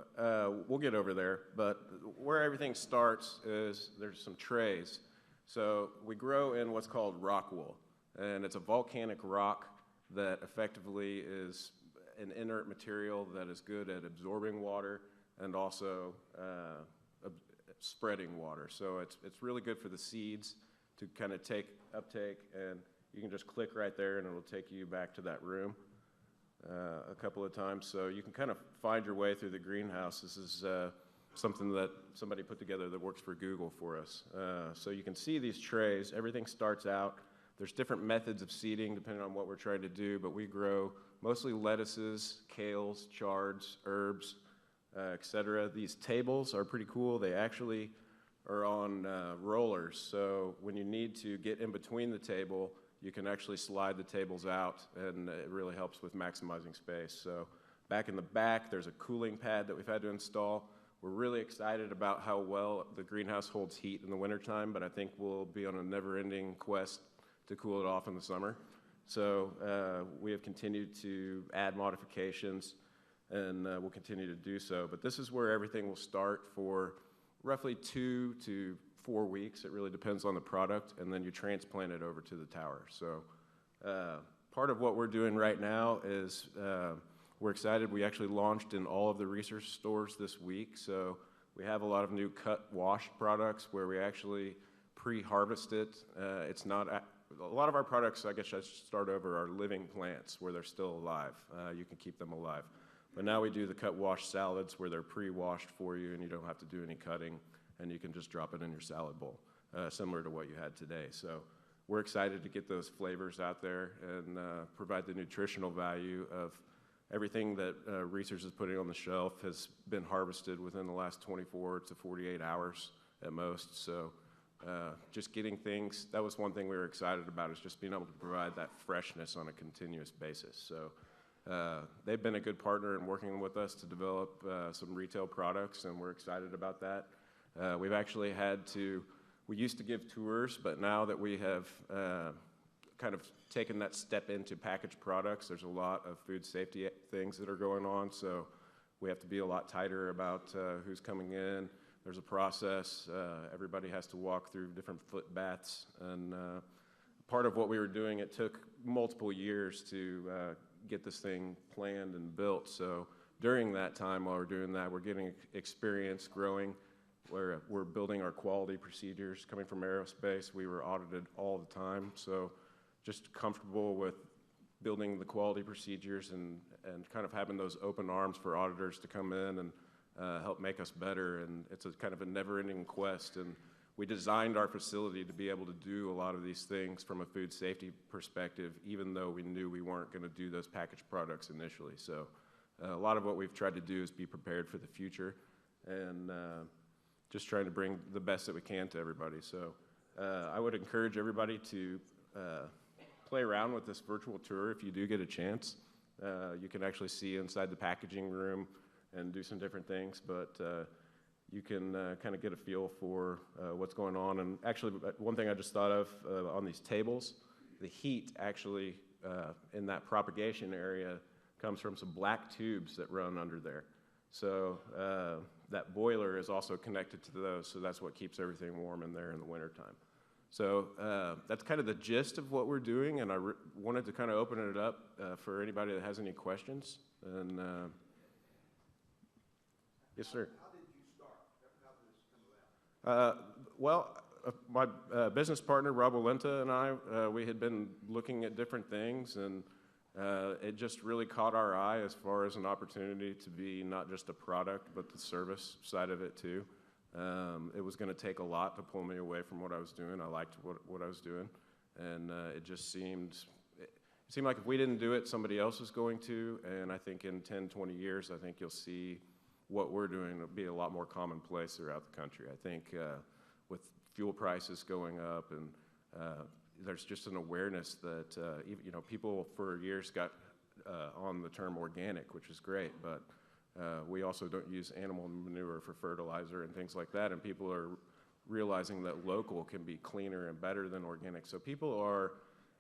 we'll get over there, but where everything starts is there's some trays. So we grow in what's called rock wool, and it's a volcanic rock that effectively is an inert material that is good at absorbing water and also spreading water. So it's really good for the seeds to kind of uptake, and you can just click right there and it'll take you back to that room a couple of times. So you can kind of find your way through the greenhouse. This is something that somebody put together that works for Google for us. So you can see these trays. Everything starts out. There's different methods of seeding depending on what we're trying to do, but we grow mostly lettuces, kales, chards, herbs, etc. These tables are pretty cool. They actually are on rollers, so when you need to get in between the table, you can actually slide the tables out, and it really helps with maximizing space. So back in the back, there's a cooling pad that we've had to install. We're really excited about how well the greenhouse holds heat in the wintertime, but I think we'll be on a never-ending quest to cool it off in the summer. So we have continued to add modifications, and we'll continue to do so. But this is where everything will start for roughly 2 to 4 weeks. It really depends on the product, and then you transplant it over to the tower. So part of what we're doing right now is we're excited. We actually launched in all of the research stores this week. So we have a lot of new cut wash products where we actually pre-harvest it. It's not a lot of our products, I guess I should start over, are living plants where they're still alive. You can keep them alive. But now we do the cut wash salads where they're pre-washed for you and you don't have to do any cutting, and you can just drop it in your salad bowl, similar to what you had today. So we're excited to get those flavors out there and provide the nutritional value of everything that Research is putting on the shelf has been harvested within the last 24 to 48 hours at most. So just getting things, that was one thing we were excited about, is just being able to provide that freshness on a continuous basis. So they've been a good partner in working with us to develop some retail products, and we're excited about that. We've actually we used to give tours, but now that we have kind of taken that step into packaged products, there's a lot of food safety things that are going on. So we have to be a lot tighter about who's coming in. There's a process. Everybody has to walk through different foot baths. And part of what we were doing, it took multiple years to get this thing planned and built. So during that time while we're doing that, we're getting experience growing. We're building our quality procedures. Coming from aerospace, we were audited all the time. So just comfortable with building the quality procedures and kind of having those open arms for auditors to come in and help make us better. And it's a kind of a never-ending quest. And we designed our facility to be able to do a lot of these things from a food safety perspective, even though we knew we weren't going to do those packaged products initially. So a lot of what we've tried to do is be prepared for the future and just trying to bring the best that we can to everybody. So I would encourage everybody to play around with this virtual tour if you do get a chance. You can actually see inside the packaging room and do some different things, but you can kind of get a feel for what's going on. And actually, one thing I just thought of on these tables, the heat actually in that propagation area comes from some black tubes that run under there. So that boiler is also connected to those, so that's what keeps everything warm in there in the wintertime. So that's kind of the gist of what we're doing, and I wanted to kind of open it up for anybody that has any questions. And yes, sir. How did you start? How did this come about? Well, my business partner, Rob Walenta, and I, we had been looking at different things, and it just really caught our eye as far as an opportunity to be not just a product, but the service side of it too. It was going to take a lot to pull me away from what I was doing. I liked what I was doing, and it just seemed like if we didn't do it, somebody else was going to. And I think in 10, 20 years, I think you'll see what we're doing will be a lot more commonplace throughout the country. I think with fuel prices going up, and there's just an awareness that people for years got on the term organic, which is great, but we also don't use animal manure for fertilizer and things like that, and people are realizing that local can be cleaner and better than organic. So people are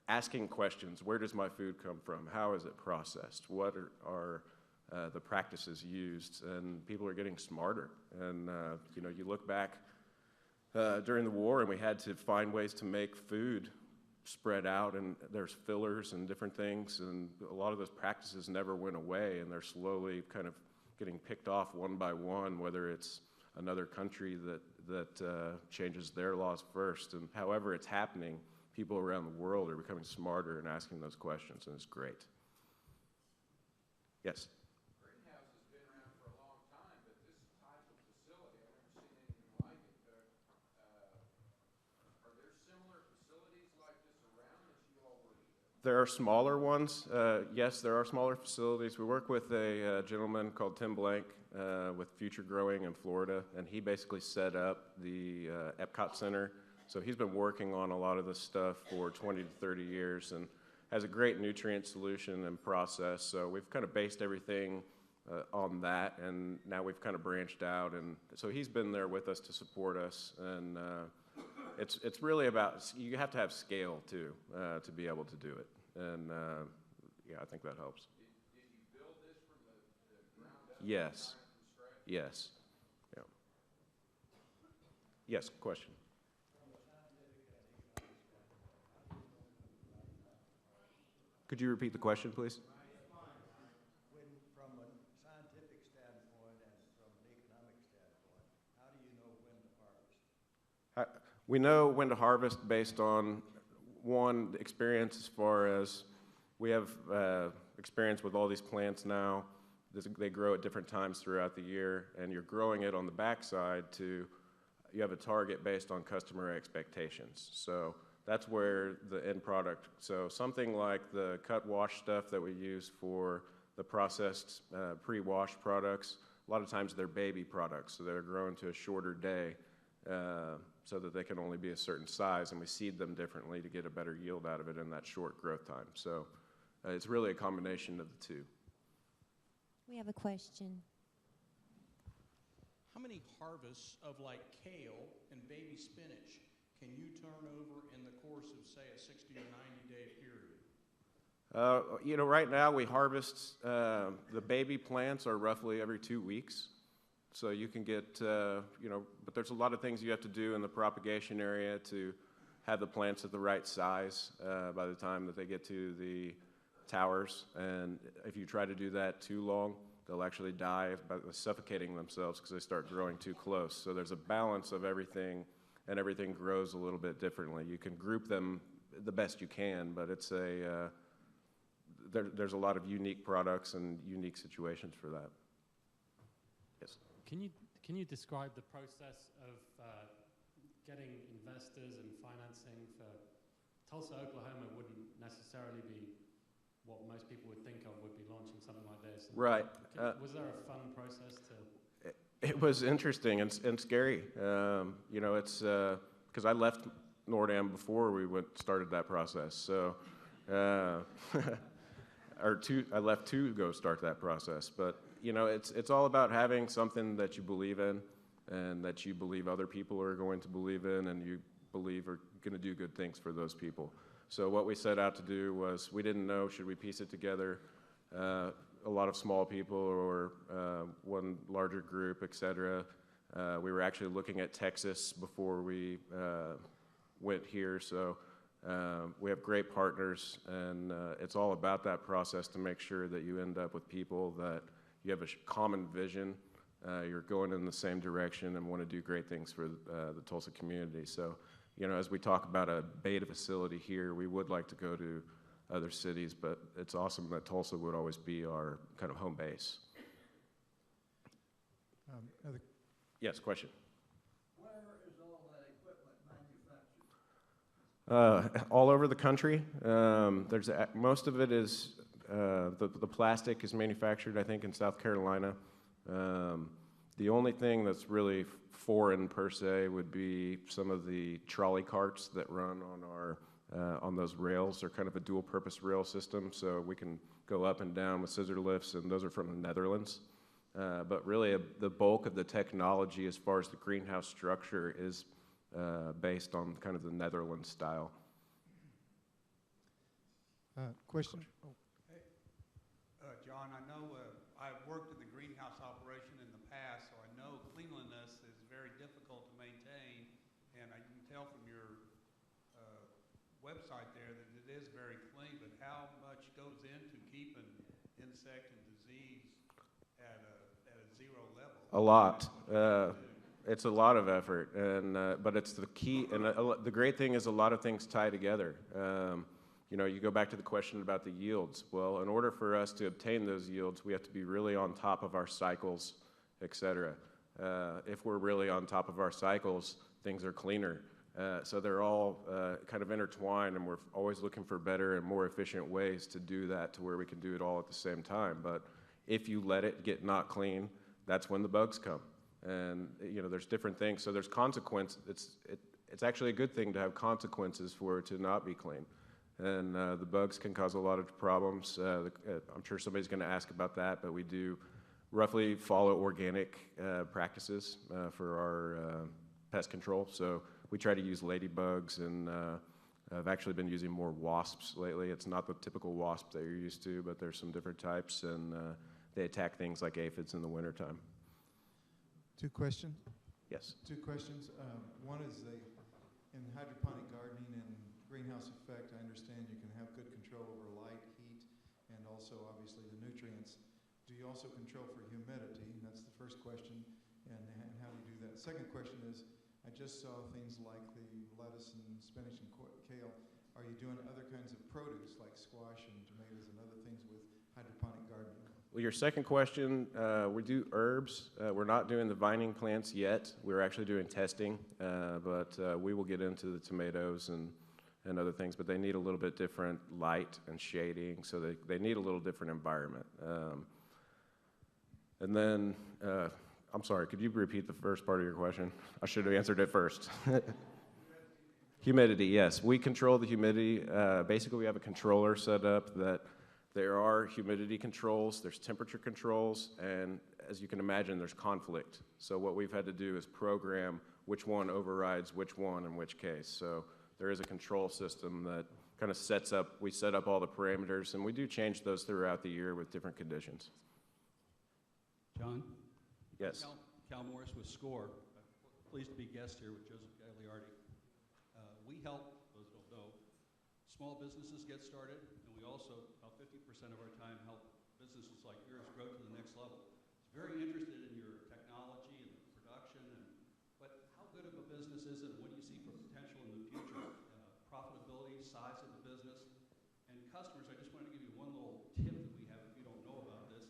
asking questions: where does my food come from? How is it processed? What are the practices used? And people are getting smarter. And you look back during the war, and we had to find ways to make food spread out, and there's fillers and different things, and a lot of those practices never went away, and they're slowly kind of getting picked off one by one, whether it's another country that changes their laws first. And however it's happening, people around the world are becoming smarter and asking those questions, and it's great. Yes? Greenhouse has been around for a long time, but this type of facility, I've never seen anything like it. Are there similar facilities like this around that you all were? There are smaller ones. Yes, there are smaller facilities. We work with a gentleman called Tim Blank with Future Growing in Florida, and he basically set up the Epcot Center. So he's been working on a lot of this stuff for 20 to 30 years and has a great nutrient solution and process. So we've kind of based everything on that, and now we've kind of branched out. And so he's been there with us to support us. And it's really about, you have to have scale too to be able to do it. And yeah, I think that helps. Did you build this from the ground up? Yes. Yes. Yeah. Yes, question. Could you repeat the question, please? From a scientific standpoint and from an economic standpoint, how do you know when to harvest? We know when to harvest based on, one, experience as far as we have experience with all these plants now. They grow at different times throughout the year, and you're growing it on the backside to, you have a target based on customer expectations. So that's where the end product, so something like the cut wash stuff that we use for the processed pre-washed products, a lot of times they're baby products, so they're grown to a shorter day so that they can only be a certain size, and we seed them differently to get a better yield out of it in that short growth time. So it's really a combination of the two. We have a question. How many harvests of like kale and baby spinach can you turn over in the course of, say, a 60 or 90-day period? You know, right now we harvest, the baby plants are roughly every 2 weeks. So you can get, you know, but there's a lot of things you have to do in the propagation area to have the plants at the right size by the time that they get to the towers. And if you try to do that too long, they'll actually die by suffocating themselves because they start growing too close. So there's a balance of everything, and everything grows a little bit differently. You can group them the best you can, but it's a, there's a lot of unique products and unique situations for that. Yes. Can you describe the process of getting investors and financing for Tulsa, Oklahoma wouldn't necessarily be what most people would think of would be launching something like this. Right. Was there a fun process to? It was interesting and scary. You know, it's because I left Nordam before we started that process. So, I left to go start that process. But you know, it's all about having something that you believe in, and that you believe other people are going to believe in, and you believe are going to do good things for those people. So what we set out to do was, we didn't know, should we piece it together, a lot of small people or one larger group, et cetera. We were actually looking at Texas before we went here, so we have great partners, and it's all about that process to make sure that you end up with people that you have a common vision, you're going in the same direction and want to do great things for the Tulsa community. So, you know, as we talk about a beta facility here, we would like to go to other cities, but it's awesome that Tulsa would always be our kind of home base. Yes, question. Where is all that equipment manufactured? All over the country. Most of it is, the plastic is manufactured, I think, in South Carolina. The only thing that's really foreign per se would be some of the trolley carts that run on our on those rails. They're kind of a dual-purpose rail system, so we can go up and down with scissor lifts, and those are from the Netherlands. But really, the bulk of the technology as far as the greenhouse structure is based on kind of the Netherlands style. Question? Oh. Hey, John, I know I've worked in the greenhouse operation in the past, so I know cleanliness is very difficult to maintain, and I can tell from your website there that it is very clean, but how much goes into keeping insect and disease at a zero level? A lot. It's a lot of effort, and but it's the key. And the great thing is a lot of things tie together. You know, you go back to the question about the yields. Well, in order for us to obtain those yields, we have to be really on top of our cycles, et cetera. If we're really on top of our cycles, things are cleaner. So they're all kind of intertwined, and we're always looking for better and more efficient ways to do that to where we can do it all at the same time. But if you let it get not clean, that's when the bugs come. And you know, there's different things. So there's consequence. It's actually a good thing to have consequences for it to not be clean. And the bugs can cause a lot of problems. I'm sure somebody's going to ask about that, but we do roughly follow organic practices for our pest control. So we try to use ladybugs, and I've actually been using more wasps lately. It's not the typical wasp that you're used to, but there's some different types, and they attack things like aphids in the wintertime. Two questions? Yes. Two questions. One is in hydroponic gardening and greenhouse effect, I understand you can have good control over light, heat, and also obviously the nutrients. Do you also control for humidity? That's the first question, and how do you do that? Second question is, I just saw things like the lettuce and spinach and kale. Are you doing other kinds of produce like squash and tomatoes and other things with hydroponic gardening? Well, your second question, we do herbs. We're not doing the vining plants yet. We're actually doing testing, but we will get into the tomatoes and other things, but they need a little bit different light and shading, so they need a little different environment. And then, I'm sorry, could you repeat the first part of your question? I should have answered it first. Humidity, yes. We control the humidity. Basically, we have a controller set up that there are humidity controls, there's temperature controls, and as you can imagine, there's conflict. So what we've had to do is program which one overrides which one in which case. So there is a control system that kind of we set up all the parameters, and we do change those throughout the year with different conditions. John? Yes. Cal Morris with SCORE. Pleased to be guest here with Joseph Gagliardi. We help, those who don't know, small businesses get started, and we also, about 50% of our time, help businesses like yours grow to the next level. It's very interested in your technology and production, but how good of a business is it, and what do you see for potential in the future? Profitability, size of the business, and customers. I just wanted to give you one little tip that we have if you don't know about this.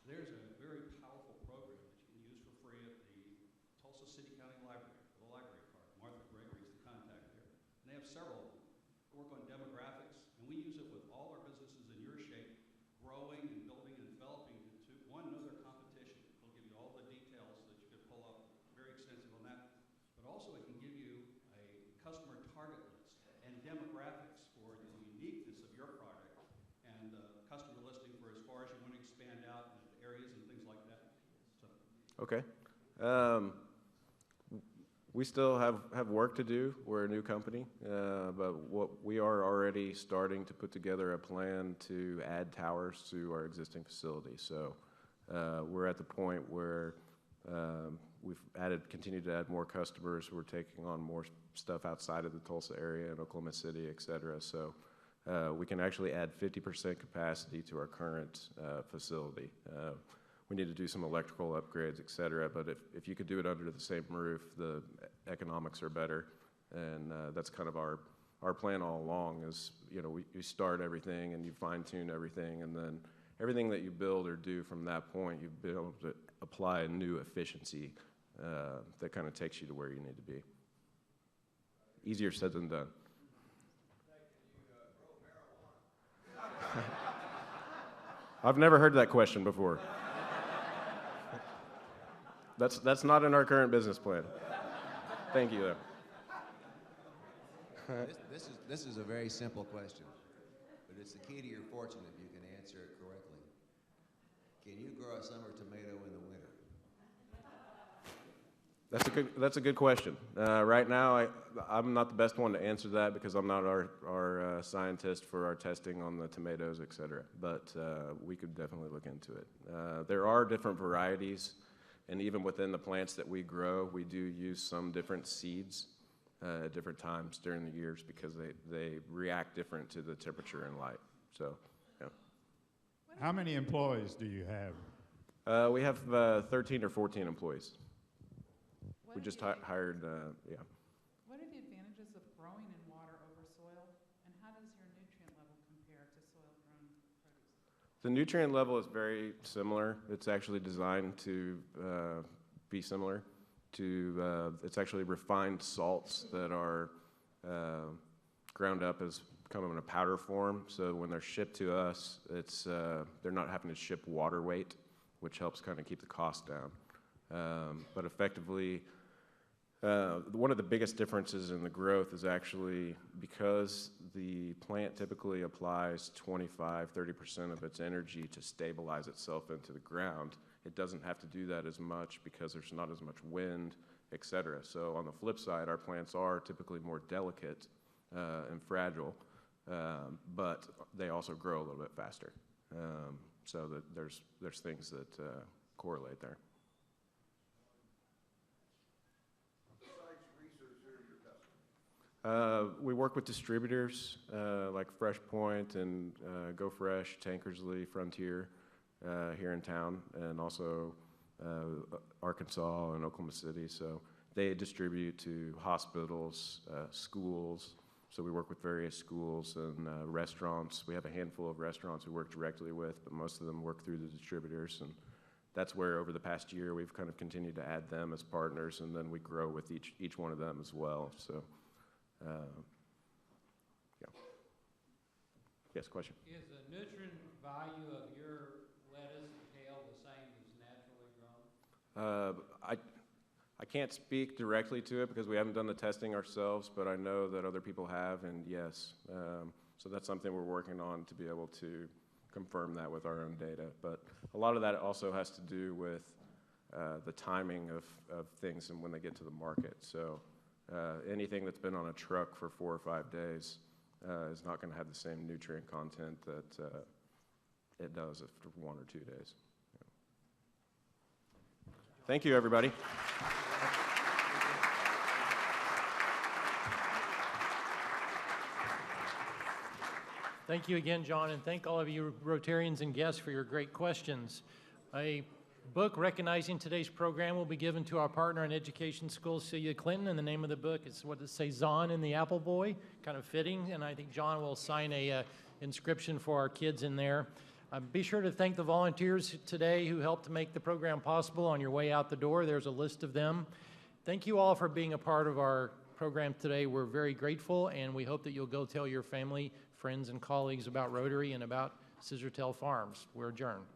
There's a very powerful program that you can use for free at the Tulsa City County Library, the library card. Martha Gregory is the contact there. And they have several of them. They work on demographics, and we use it with all our businesses in your shape, growing and building and developing to, one, know their competition. It'll give you all the details that you could pull up, very extensive on that. But also it can give you a customer target list and demographics for the uniqueness of your product and customer listing for as far as you want to expand out into areas and things like that. So. Okay. We still have work to do. We're a new company, but we are already starting to put together a plan to add towers to our existing facility. So we're at the point where we've continued to add more customers. We're taking on more stuff outside of the Tulsa area and Oklahoma City, et cetera. So we can actually add 50% capacity to our current facility. We need to do some electrical upgrades, et cetera, but if you could do it under the same roof, the economics are better. And that's kind of our plan all along is, you know, you start everything and you fine tune everything, and then everything that you build or do from that point, you build to apply a new efficiency that kind of takes you to where you need to be. Easier said than done. I've never heard that question before. That's not in our current business plan. Thank you, though. This is a very simple question, but it's the key to your fortune if you can answer it correctly. Can you grow a summer tomato in the winter? That's a good question. Right now, I'm not the best one to answer that because I'm not our scientist for our testing on the tomatoes, et cetera. But we could definitely look into it. There are different varieties, and even within the plants that we grow, we do use some different seeds at different times during the years because they react different to the temperature and light. So, yeah. How many employees do you have? We have 13 or 14 employees. We just hired, yeah. What are the advantages of growing in water over soil, and how does your nutrient level compare to soil-grown produce? The nutrient level is very similar. It's actually designed to be similar to, it's actually refined salts that are ground up as kind of in a powder form. So when they're shipped to us, it's they're not having to ship water weight, which helps kind of keep the cost down. But effectively, one of the biggest differences in the growth is actually because the plant typically applies 25–30% of its energy to stabilize itself into the ground. It doesn't have to do that as much because there's not as much wind, et cetera. So on the flip side, our plants are typically more delicate and fragile, but they also grow a little bit faster. So that there's things that correlate there. We work with distributors like Fresh Point and Go Fresh, Tankersley, Frontier here in town, and also Arkansas and Oklahoma City. So they distribute to hospitals, schools. So we work with various schools and restaurants. We have a handful of restaurants we work directly with, but most of them work through the distributors. And that's where over the past year we've kind of continued to add them as partners, and then we grow with each one of them as well. So. Yeah. Yes, question? Is the nutrient value of your lettuce and kale the same as naturally grown? I can't speak directly to it because we haven't done the testing ourselves, but I know that other people have, and yes. So that's something we're working on to be able to confirm that with our own data. But a lot of that also has to do with the timing of things and when they get to the market. So Anything that's been on a truck for 4 or 5 days is not going to have the same nutrient content that it does after 1 or 2 days. Yeah. Thank you, everybody. Thank you again, John, and thank all of you Rotarians and guests for your great questions. A book recognizing today's program will be given to our partner in education school, Celia Clinton, and the name of the book is, what does it say, Zahn and the Apple Boy? Kind of fitting, and I think John will sign a inscription for our kids in there. Be sure to thank the volunteers today who helped to make the program possible. On your way out the door, there's a list of them. Thank you all for being a part of our program today. We're very grateful, and we hope that you'll go tell your family, friends, and colleagues about Rotary and about Scissortail Farms. We're adjourned.